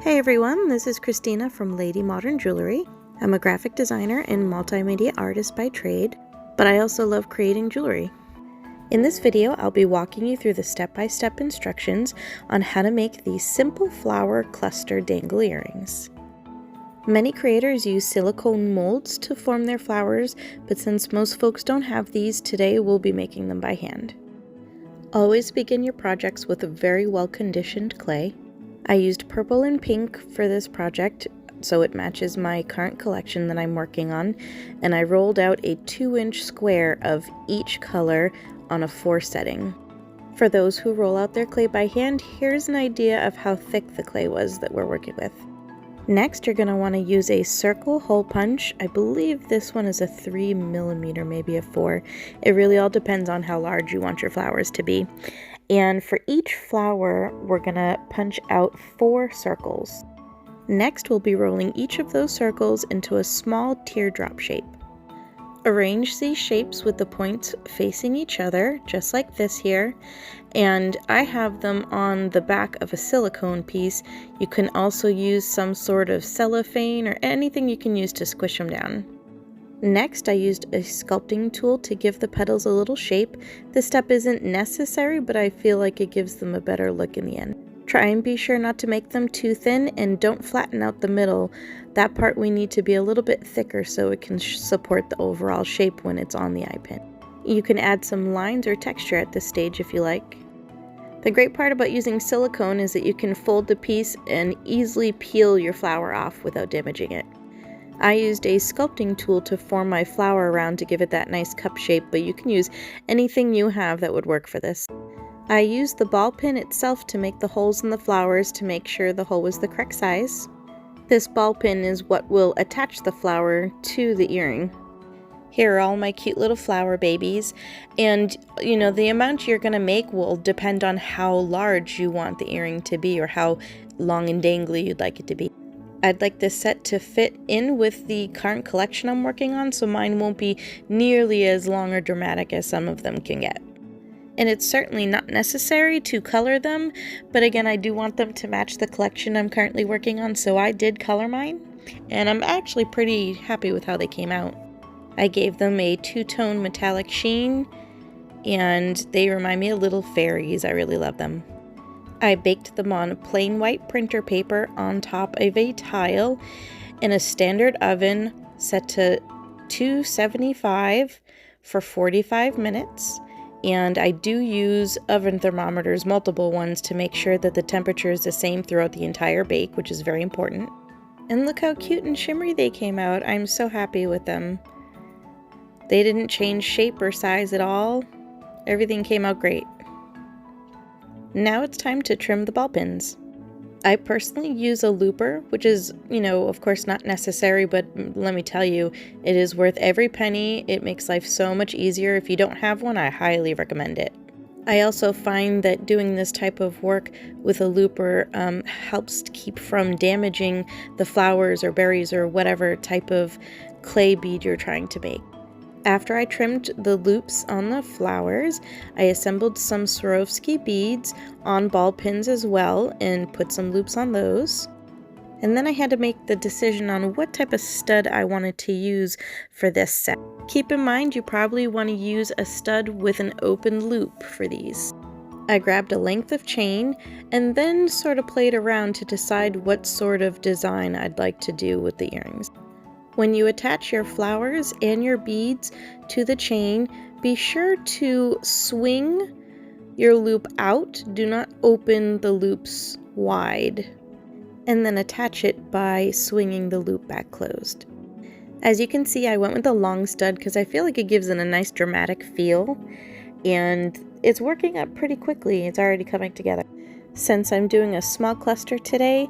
Hey everyone, this is Kristina from Lady Modern Jewelry. I'm a graphic designer and multimedia artist by trade, but I also love creating jewelry. In this video, I'll be walking you through the step-by-step instructions on how to make these simple flower cluster dangle earrings. Many creators use silicone molds to form their flowers, but since most folks don't have these, today we'll be making them by hand. Always begin your projects with a very well-conditioned clay. I used purple and pink for this project, so it matches my current collection that I'm working on, and I rolled out a 2-inch square of each color on a 4 setting. For those who roll out their clay by hand, here's an idea of how thick the clay was that we're working with. Next, you're going to want to use a circle hole punch. I believe this one is a 3mm, maybe a 4. It really all depends on how large you want your flowers to be. And for each flower, we're going to punch out 4 circles. Next, we'll be rolling each of those circles into a small teardrop shape. Arrange these shapes with the points facing each other, just like this here. And I have them on the back of a silicone piece. You can also use some sort of cellophane or anything you can use to squish them down. Next, I used a sculpting tool to give the petals a little shape. This step isn't necessary, but I feel like it gives them a better look in the end. Try and be sure not to make them too thin, and don't flatten out the middle. That part we need to be a little bit thicker so it can support the overall shape when it's on the eye pin. You can add some lines or texture at this stage if you like. The great part about using silicone is that you can fold the piece and easily peel your flower off without damaging it. I used a sculpting tool to form my flower around to give it that nice cup shape, but you can use anything you have that would work for this. I used the ball pin itself to make the holes in the flowers to make sure the hole was the correct size. This ball pin is what will attach the flower to the earring. Here are all my cute little flower babies, and the amount you're going to make will depend on how large you want the earring to be or how long and dangly you'd like it to be. I'd like this set to fit in with the current collection I'm working on, so mine won't be nearly as long or dramatic as some of them can get. And it's certainly not necessary to color them, but again, I do want them to match the collection I'm currently working on, so I did color mine, and I'm actually pretty happy with how they came out. I gave them a 2-tone metallic sheen, and they remind me of little fairies. I really love them. I baked them on plain white printer paper on top of a tile in a standard oven set to 275 for 45 minutes. And I do use oven thermometers, multiple ones, to make sure that the temperature is the same throughout the entire bake, which is very important. And look how cute and shimmery they came out. I'm so happy with them. They didn't change shape or size at all. Everything came out great. Now it's time to trim the ball pins. I personally use a looper, which is, of course not necessary, but let me tell you, it is worth every penny. It makes life so much easier. If you don't have one, I highly recommend it. I also find that doing this type of work with a looper helps to keep from damaging the flowers or berries or whatever type of clay bead you're trying to make. After I trimmed the loops on the flowers, I assembled some Swarovski beads on ball pins as well and put some loops on those. And then I had to make the decision on what type of stud I wanted to use for this set. Keep in mind you probably want to use a stud with an open loop for these. I grabbed a length of chain and then sort of played around to decide what sort of design I'd like to do with the earrings. When you attach your flowers and your beads to the chain, be sure to swing your loop out. Do not open the loops wide. And then attach it by swinging the loop back closed. As you can see, I went with a long stud because I feel like it gives it a nice dramatic feel. And it's working up pretty quickly. It's already coming together. Since I'm doing a small cluster today,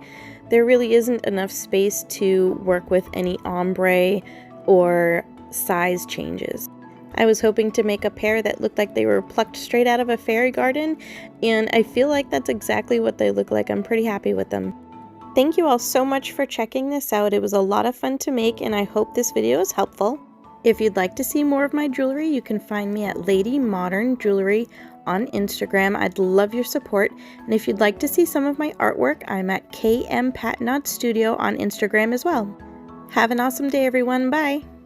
there really isn't enough space to work with any ombre or size changes. I was hoping to make a pair that looked like they were plucked straight out of a fairy garden, and I feel like that's exactly what they look like. I'm pretty happy with them. Thank you all so much for checking this out. It was a lot of fun to make, and I hope this video is helpful. If you'd like to see more of my jewelry, you can find me at Lady Modern Jewelry on Instagram. I'd love your support. And if you'd like to see some of my artwork, I'm at KM Patinade Studio on Instagram as well. Have an awesome day, everyone. Bye.